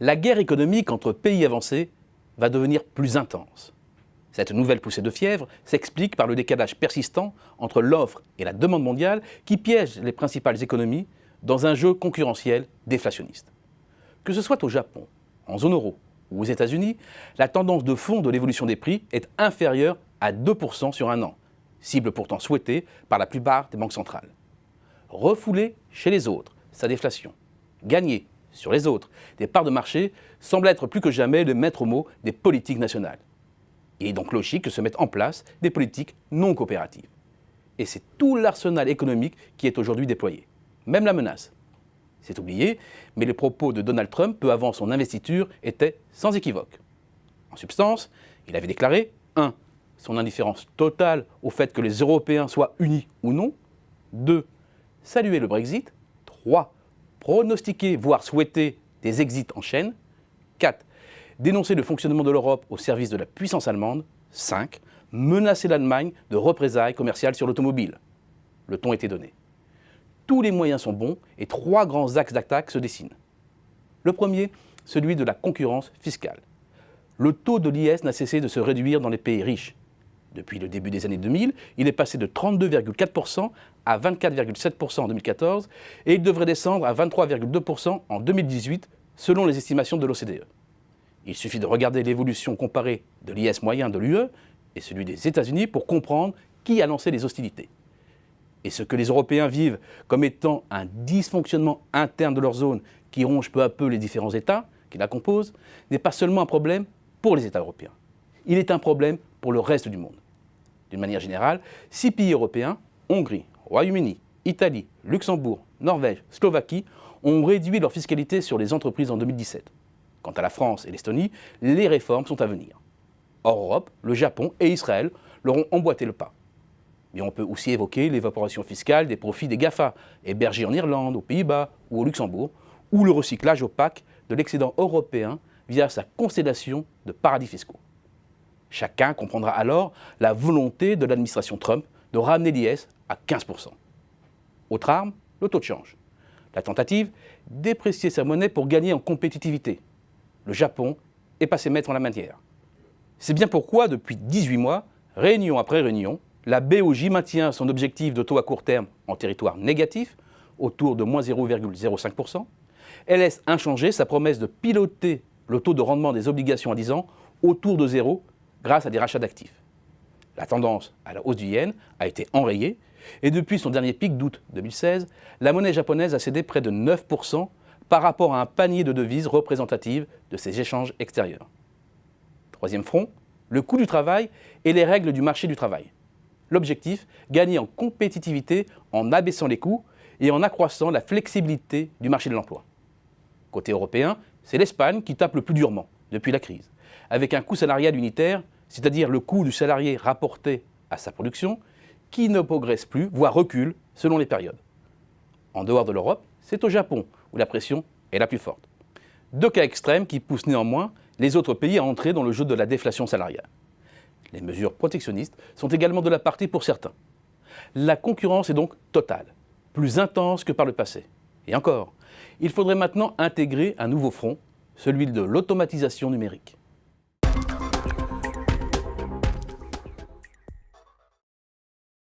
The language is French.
La guerre économique entre pays avancés va devenir plus intense. Cette nouvelle poussée de fièvre s'explique par le décalage persistant entre l'offre et la demande mondiale qui piège les principales économies dans un jeu concurrentiel déflationniste. Que ce soit au Japon, en zone euro ou aux États-Unis, la tendance de fond de l'évolution des prix est inférieure à 2% sur un an, cible pourtant souhaitée par la plupart des banques centrales. Refouler chez les autres sa déflation, gagner sur les autres des parts de marché semble être plus que jamais le maître mot des politiques nationales. Il est donc logique que se mettent en place des politiques non coopératives. Et c'est tout l'arsenal économique qui est aujourd'hui déployé, même la menace. C'est oublié, mais les propos de Donald Trump peu avant son investiture étaient sans équivoque. En substance, il avait déclaré 1. Son indifférence totale au fait que les Européens soient unis ou non. 2. Saluer le Brexit. 3. Pronostiquer, voire souhaiter des exits en chaîne. 4. Dénoncer le fonctionnement de l'Europe au service de la puissance allemande. 5. Menacer l'Allemagne de représailles commerciales sur l'automobile. Le ton était donné. Tous les moyens sont bons et 3 grands axes d'attaque se dessinent. Le premier, celui de la concurrence fiscale. Le taux de l'IS n'a cessé de se réduire dans les pays riches. Depuis le début des années 2000, il est passé de 32,4% à 24,7% en 2014 et il devrait descendre à 23,2% en 2018 selon les estimations de l'OCDE. Il suffit de regarder l'évolution comparée de l'IS moyen de l'UE et celui des États-Unis pour comprendre qui a lancé les hostilités. Et ce que les Européens vivent comme étant un dysfonctionnement interne de leur zone qui ronge peu à peu les différents États qui la composent, n'est pas seulement un problème pour les États européens. Il est un problème pour le reste du monde. D'une manière générale, 6 pays européens, Hongrie, Royaume-Uni, Italie, Luxembourg, Norvège, Slovaquie, ont réduit leur fiscalité sur les entreprises en 2017. Quant à la France et l'Estonie, les réformes sont à venir. Hors Europe, le Japon et Israël leur ont emboîté le pas. Mais on peut aussi évoquer l'évaporation fiscale des profits des GAFA, hébergés en Irlande, aux Pays-Bas ou au Luxembourg, ou le recyclage opaque de l'excédent européen via sa constellation de paradis fiscaux. Chacun comprendra alors la volonté de l'administration Trump de ramener l'IS à 15%. Autre arme, le taux de change. La tentative, déprécier sa monnaie pour gagner en compétitivité. Le Japon est passé maître en la matière. C'est bien pourquoi, depuis 18 mois, réunion après réunion, la BOJ maintient son objectif de taux à court terme en territoire négatif, autour de moins 0,05%. Elle laisse inchangée sa promesse de piloter le taux de rendement des obligations à 10 ans autour de 0 grâce à des rachats d'actifs. La tendance à la hausse du yen a été enrayée et depuis son dernier pic d'août 2016, la monnaie japonaise a cédé près de 9% par rapport à un panier de devises représentatives de ses échanges extérieurs. Troisième front, le coût du travail et les règles du marché du travail. L'objectif, gagner en compétitivité en abaissant les coûts et en accroissant la flexibilité du marché de l'emploi. Côté européen, c'est l'Espagne qui tape le plus durement depuis la crise, avec un coût salarial unitaire, c'est-à-dire le coût du salarié rapporté à sa production, qui ne progresse plus, voire recule selon les périodes. En dehors de l'Europe, c'est au Japon où la pression est la plus forte. 2 cas extrêmes qui poussent néanmoins les autres pays à entrer dans le jeu de la déflation salariale. Les mesures protectionnistes sont également de la partie pour certains. La concurrence est donc totale, plus intense que par le passé. Et encore, il faudrait maintenant intégrer un nouveau front, celui de l'automatisation numérique.